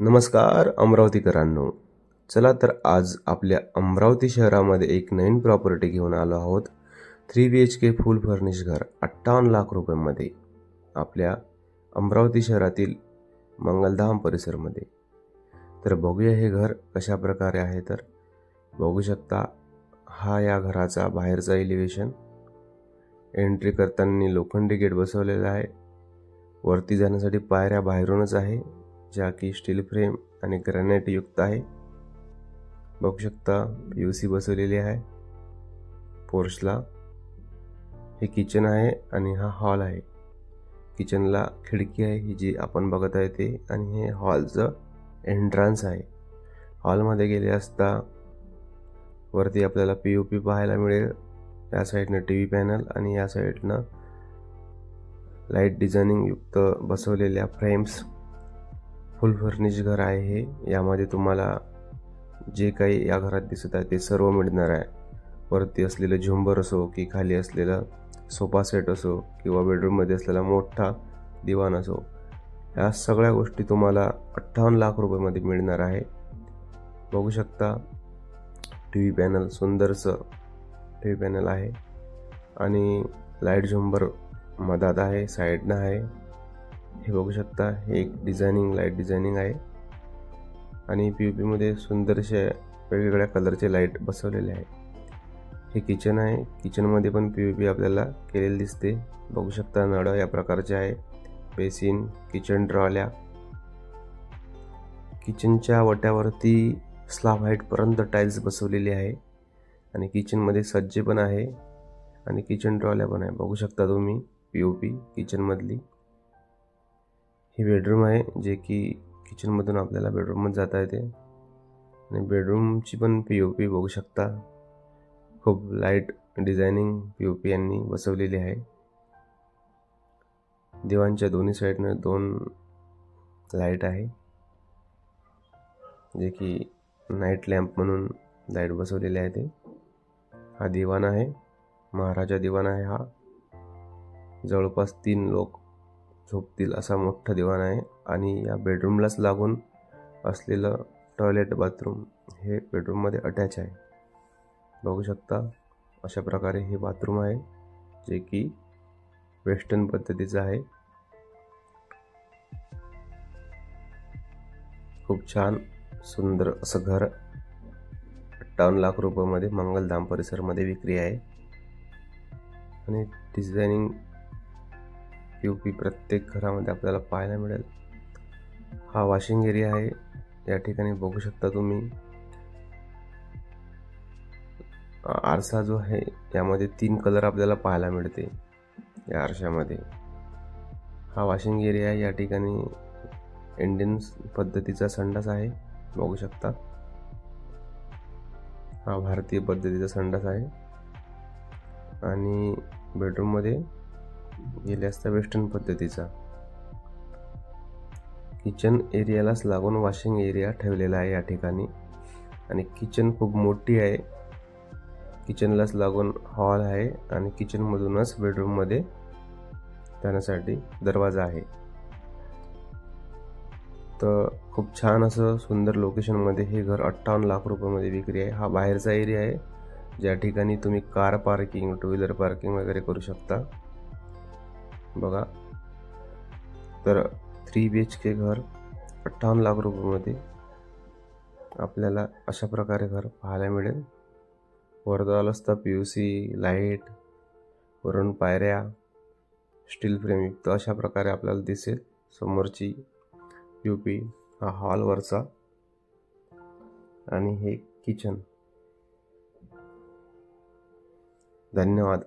नमस्कार अमरावतीकरांनो, चला तर आज आपल्या अमरावती शहरामध्ये एक नवीन प्रॉपर्टी घेऊन आलो आहोत। 3 BHK फुल फर्निश घर 58 लाख रुपयांमध्ये आपल्या अमरावती शहरातील मंगलधाम परिसरमध्ये। तर बघूया हे घर कशा प्रकारे आहे। तर बघू शकता हा या घराचा बाहेरचा एलिव्हेशन। एंट्री करताना लोखंडी गेट बसवलेला आहे। वरती जाण्यासाठी पायऱ्या बाहेरूनच आहे, ज्या की स्टील फ्रेम आणि ग्रॅनाइट युक्त आहे। बघू शकता PVC बसवलेली आहे पोर्चला। हे किचन आहे आणि हा हॉल आहे। किचनला खिडकी आहे ही जी आपण बघत आहे ते, आणि हे हॉलचं एंट्रन्स आहे। हॉलमध्ये गेले असता वरती आपल्याला POP पाहायला मिळेल। या साइडने टीव्ही पॅनल आणि या साइडनं लाईट डिझायनिंग युक्त बसवलेल्या फ्रेम्स। फुल फर्निश घर आहे हे। यामध्ये तुम्हाला जे काही या घरात दिसत आहे ते सर्व मिळणार आहे। वरती असलेलं झुंबर असो की खाली असलेला सोफा सेट असो किंवा बेडरूम मध्ये असलेला मोठा दिवाण असो, या सगळ्या गोष्टी तुम्हाला 58 लाख रुपयांमध्ये मिळणार आहे। बघू शकता टीव्ही पॅनल, सुंदरसं टीव्ही पॅनल आहे आणि लाईट झुंबर मधात आहे, साइडनं आहे। हे बघू शकता हे एक डिझायनिंग लाईट डिझायनिंग आहे आणि POP मध्ये सुंदरशे वेगवेगळ्या कलरचे लाईट बसवलेले आहे। हे किचन आहे। किचन मध्ये पण POP आपल्याला केलेले दिसते। बघू शकता नळ या प्रकारचे आहे, बेसिन, किचन ट्रॉल्या। किचनच्या वट्यावरती स्लॅब हाईट पर्यंत टाइल्स बसवलेली आहे आणि किचन मध्ये सज्जे पण आहे आणि किचन ट्रॉल्या पण आहे। बघू शकता तुम्ही POP किचन मधली। ही बेडरूम आहे, जे की किचन मधून आपल्याला बेडरूम मध्ये जाता येते आणि बेडरूमची पण POP बघू शकता। खूप लाईट डिझायनिंग POP यांनी बसवलेली आहे। दिवाणच्या दोन्ही साइडने 2 लाईट आहे, जे की नाईट लॅम्प म्हणून लाईट बसवलेले आहे ते। हा दिवाण आहे, महाराजा दिवाण आहे हा। जवळपास 3 लोक झोपतील असा मोठा दिवाण आहे आणि या बेडरूमलाच लागून असलेलं टॉयलेट बाथरूम हे बेडरूम मध्ये अटॅच आहे। बघू शकता अशा प्रकारे हे बाथरूम आहे, जे की वेस्टर्न पद्धतीचं आहे। खूप छान सुंदर असं घर 58 लाख रुपयांमध्ये मंगलधाम परिसरमध्ये विक्री आहे आणि डिझायनिंग POP प्रत्येक घरामध्ये आपल्याला पाहायला मिळेल। हा वॉशिंग एरिया आहे। या ठिकाणी बघू शकता तुम्ही आरसा जो आहे यामध्ये 3 कलर आपल्याला पाहायला मिळते या आरशामध्ये। हा वॉशिंग एरिया आहे। या ठिकाणी इंडियन पद्धतीचा संडास आहे, बघू शकता। हा भारतीय पद्धतीचा संडास आहे आणि बेडरूम मध्ये गेले असता वेस्टर्न पद्धतीचा। किचन एरियालाच लागून वॉशिंग एरिया ठेवलेला आहे या ठिकाणी आणि किचन खूप मोठी आहे। किचनलाच लागून हॉल आहे आणि किचन मधूनच बेडरूम मध्ये जाण्यासाठी दरवाजा आहे। तर खूप छान असं सुंदर लोकेशन मध्ये हे घर 58 लाख रुपयांमध्ये विक्री आहे। हा बाहेरचा एरिया आहे, ज्या ठिकाणी तुम्ही कार पार्किंग, 2 व्हीलर पार्किंग वगैरे करू शकता। बघा, तर 3 BHK घर 58 लाख रुपयांमध्ये आपल्याला अशा प्रकारे घर पाहायला मिळेल। वरती असता PVC लाईट, वरून पायऱ्या, स्टील फ्रेम युक्त अशा प्रकारे आपल्याला दिसेल। समोरची POP, हा हॉल वरचा आणि हे किचन। धन्यवाद।